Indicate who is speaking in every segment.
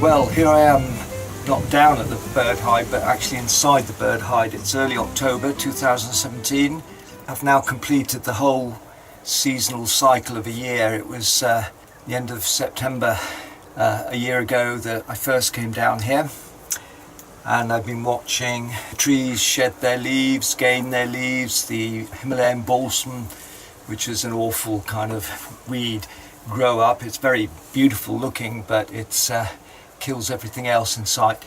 Speaker 1: Well, here I am, not down at the Birdhide, but actually inside the Birdhide. It's early October 2017. I've now completed the whole seasonal cycle of a year. It was the end of September a year ago that I first came down here, and I've been watching trees shed their leaves, gain their leaves, the Himalayan balsam, which is an awful kind of weed, grow up. It's very beautiful looking, but it's kills everything else in sight.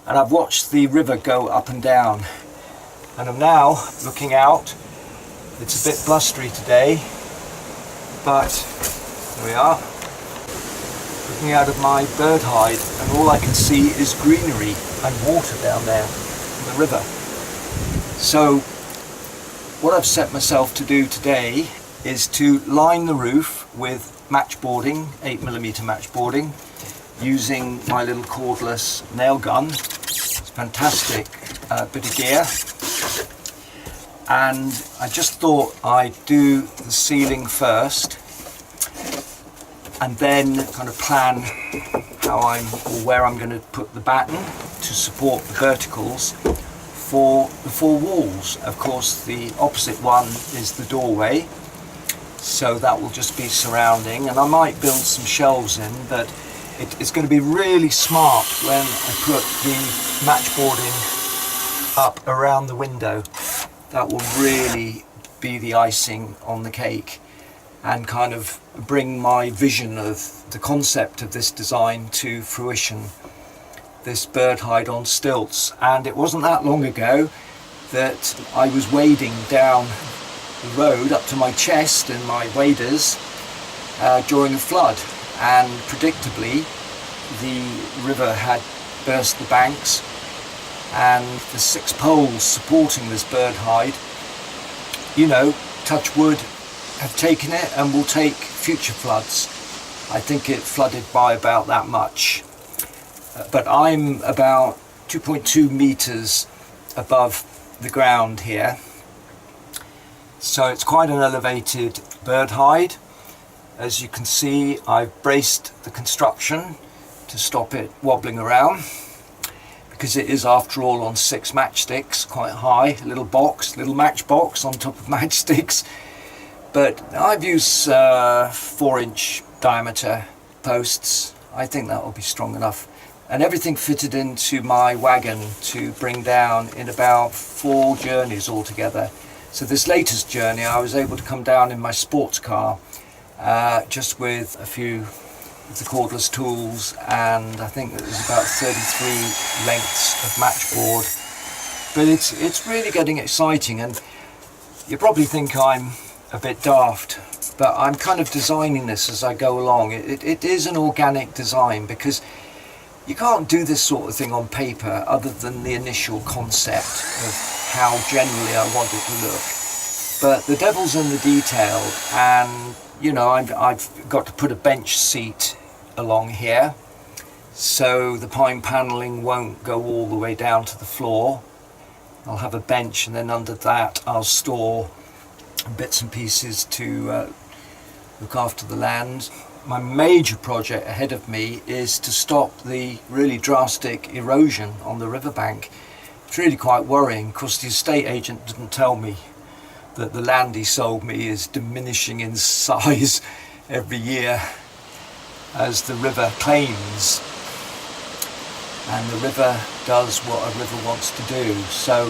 Speaker 1: And I've watched the river go up and down, and I'm now looking out. It's a bit blustery today, but here we are, looking out of my Birdhide, and all I can see is greenery and water down there in the river. So what I've set myself to do today is to line the roof with matchboarding, 8mm matchboarding, using my little cordless nail gun. It's a fantastic bit of gear. And I just thought I'd do the ceiling first and then kind of plan where I'm going to put the batten to support the verticals for the four walls. Of course, the opposite one is the doorway, so that will just be surrounding, and I might build some shelves in, but it's going to be really smart when I put the matchboarding up around the window. That will really be the icing on the cake and kind of bring my vision of the concept of this design to fruition. This Birdhide on stilts. And it wasn't that long ago that I was wading down the road up to my chest in my waders during a flood, and predictably the river had burst the banks, and the 6 poles supporting this Birdhide, you know, touch wood, have taken it and will take future floods. I think it flooded by about that much, but I'm about 2.2 meters above the ground here, so it's quite an elevated Birdhide. As you can see, I've braced the construction to stop it wobbling around, because it is after all on 6 matchsticks, quite high, little matchbox on top of matchsticks. But I've used 4-inch diameter posts. I think that will be strong enough. And everything fitted into my wagon to bring down in about 4 journeys altogether. So this latest journey I was able to come down in my sports car, just with a few of the cordless tools, and I think that there's about 33 lengths of matchboard. But it's really getting exciting, and you probably think I'm a bit daft, but I'm kind of designing this as I go along. It is an organic design, because you can't do this sort of thing on paper other than the initial concept of how generally I want it to look. But the devil's in the detail, and you know, I've got to put a bench seat along here so the pine panelling won't go all the way down to the floor. I'll have a bench, and then under that I'll store bits and pieces to look after the land. My major project ahead of me is to stop the really drastic erosion on the riverbank. It's really quite worrying, because the estate agent didn't tell me that the land he sold me is diminishing in size every year as the river claims, and the river does what a river wants to do. So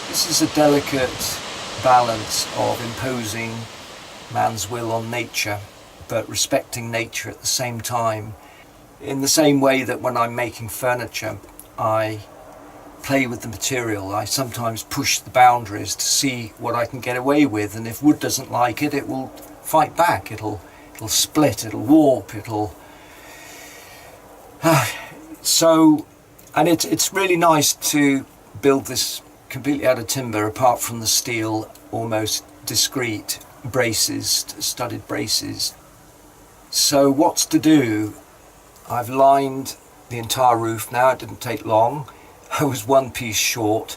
Speaker 1: this is a delicate balance of imposing man's will on nature, but respecting nature at the same time. In the same way that when I'm making furniture, I play with the material. I sometimes push the boundaries to see what I can get away with, and if wood doesn't like it, it will fight back. It'll split, it'll warp, it'll so, and it's really nice to build this completely out of timber, apart from the steel, almost discreet braces, studded braces. So what's to do? I've lined the entire roof now. It didn't take long. I was 1 piece short.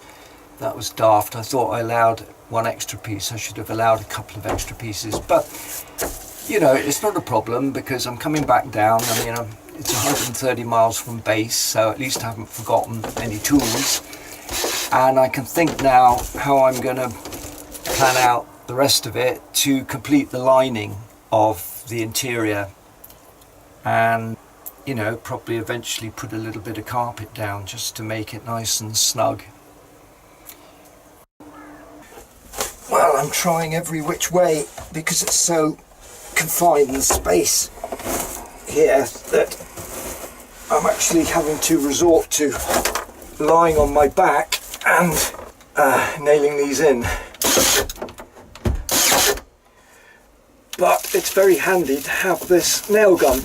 Speaker 1: That was daft. I thought I allowed 1 extra piece. I should have allowed a couple of extra pieces, but you know, it's not a problem, because I'm coming back down. I mean, It's 130 miles from base, so at least I haven't forgotten any tools. And I can think now how I'm going to plan out the rest of it to complete the lining of the interior, and you know, probably eventually put a little bit of carpet down just to make it nice and snug. Well, I'm trying every which way because it's so confined in space here that I'm actually having to resort to lying on my back and nailing these in. But it's very handy to have this nail gun,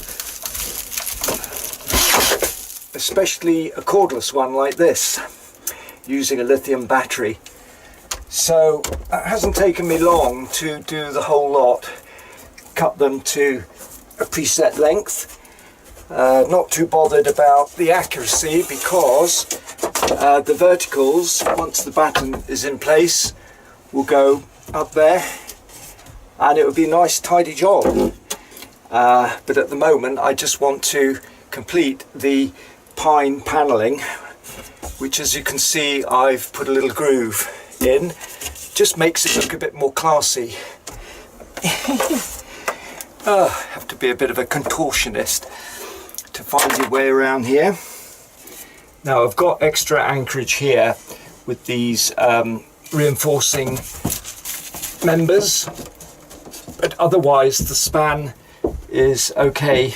Speaker 1: especially a cordless one like this, using a lithium battery. So it hasn't taken me long to do the whole lot, cut them to a preset length. Not too bothered about the accuracy because the verticals, once the batten is in place, will go up there, and it would be a nice tidy job. But at the moment I just want to complete the pine panelling, which, as you can see, I've put a little groove in. Just makes it look a bit more classy. Oh, have to be a bit of a contortionist to find your way around here. Now I've got extra anchorage here with these reinforcing members, but otherwise the span is okay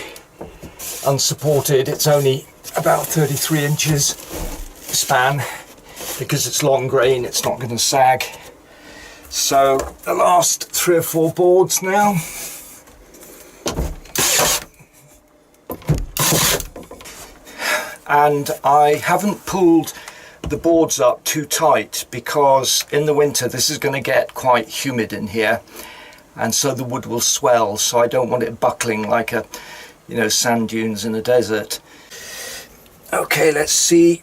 Speaker 1: unsupported. It's only about 33 inches span. Because it's long grain, it's not going to sag. So the last 3 or 4 boards now. And I haven't pulled the boards up too tight because in the winter this is going to get quite humid in here, and so the wood will swell, so I don't want it buckling like a, you know, sand dunes in a desert. Okay, let's see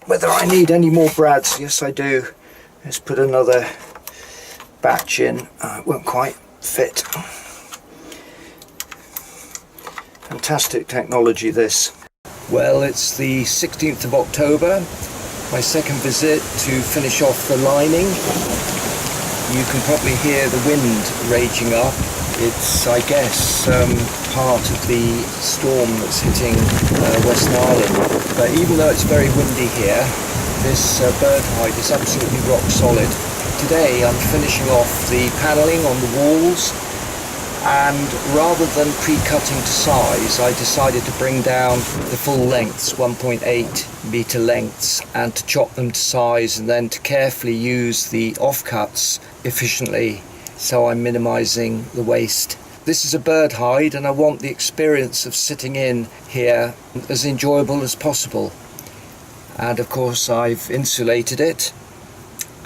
Speaker 1: whether I need any more brads. Yes, I do. Let's put another batch in. It won't quite fit. Fantastic technology, this. Well, it's the 16th of October, my second visit to finish off the lining. You can probably hear the wind raging up. It's, I guess, part of the storm that's hitting Western Ireland. But even though it's very windy here, this Birdhide is absolutely rock solid. Today I'm finishing off the panelling on the walls, and rather than pre-cutting to size, I decided to bring down the full lengths, 1.8 metre lengths, and to chop them to size, and then to carefully use the offcuts efficiently, so I'm minimising the waste. This is a Birdhide, and I want the experience of sitting in here as enjoyable as possible. And of course I've insulated it,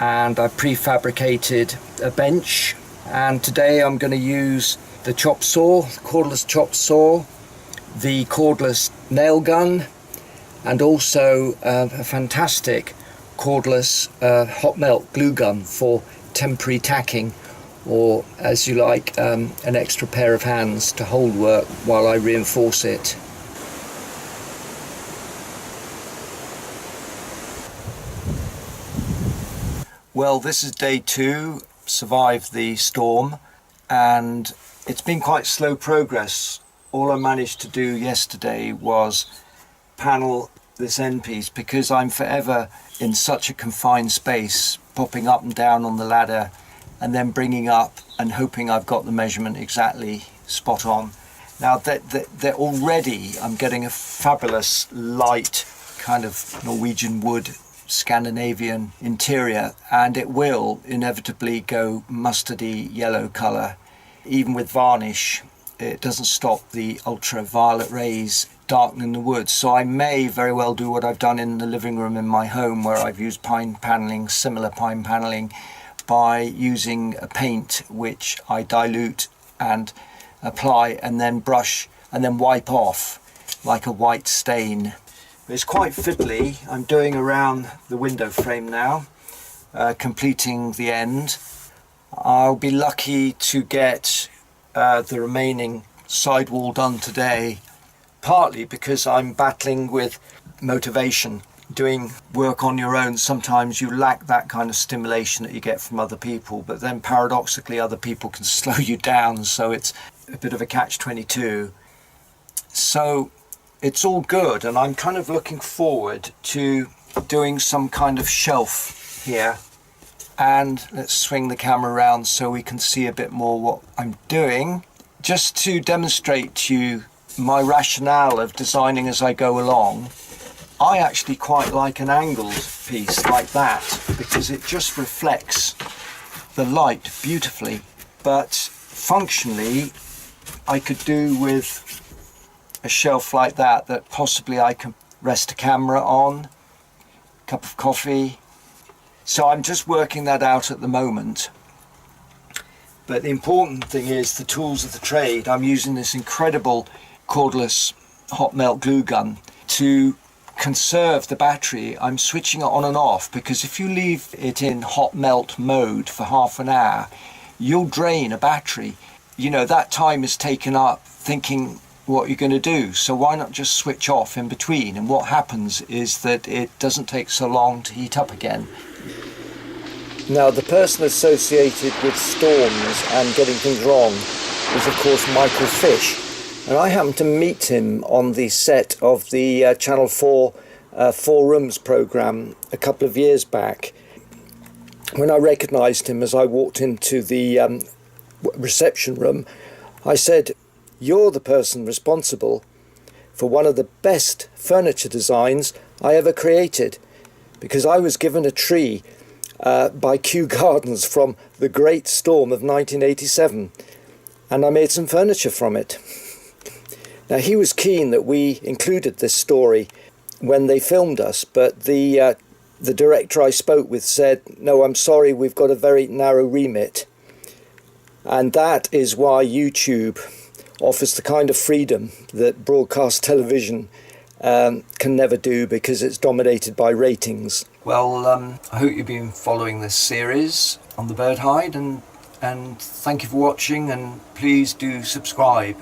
Speaker 1: and I've prefabricated a bench, and today I'm going to use the chop saw, the cordless chop saw, the cordless nail gun, and also a fantastic cordless hot melt glue gun for temporary tacking, or as you like, an extra pair of hands to hold work while I reinforce it. Well, this is day 2, survived the storm, and it's been quite slow progress. All I managed to do yesterday was panel this end piece, because I'm forever in such a confined space, popping up and down on the ladder and then bringing up and hoping I've got the measurement exactly spot on. Now that already I'm getting a fabulous light kind of Norwegian wood Scandinavian interior, and it will inevitably go mustardy yellow colour. Even with varnish, it doesn't stop the ultraviolet rays darkening the wood. So I may very well do what I've done in the living room in my home, where I've used pine panelling, similar pine panelling, by using a paint which I dilute and apply and then brush and then wipe off like a white stain. It's quite fiddly. I'm doing around the window frame now, completing the end. I'll be lucky to get the remaining sidewall done today, partly because I'm battling with motivation. Doing work on your own, sometimes you lack that kind of stimulation that you get from other people, but then paradoxically other people can slow you down, so it's a bit of a catch-22. So it's all good, and I'm kind of looking forward to doing some kind of shelf here. And let's swing the camera around so we can see a bit more what I'm doing, just to demonstrate to you my rationale of designing as I go along. I actually quite like an angled piece like that because it just reflects the light beautifully, but functionally I could do with a shelf like that possibly I can rest a camera on, a cup of coffee. So I'm just working that out at the moment. But the important thing is the tools of the trade. I'm using this incredible cordless hot melt glue gun to conserve the battery. I'm switching it on and off because if you leave it in hot melt mode for half an hour, you'll drain a battery. You know, that time is taken up thinking what you're going to do. So why not just switch off in between? And what happens is that it doesn't take so long to heat up again. Now, the person associated with storms and getting things wrong is, of course, Michael Fish. And I happened to meet him on the set of the Channel 4 Four Rooms programme a couple of years back. When I recognised him as I walked into the reception room, I said, "You're the person responsible for one of the best furniture designs I ever created," because I was given a tree by Kew Gardens from the Great Storm of 1987, and I made some furniture from it. Now, he was keen that we included this story when they filmed us, but the director I spoke with said, "No, I'm sorry, we've got a very narrow remit." And that is why YouTube offers the kind of freedom that broadcast television can never do, because it's dominated by ratings. Well, I hope you've been following this series on the Birdhide, and thank you for watching, and please do subscribe.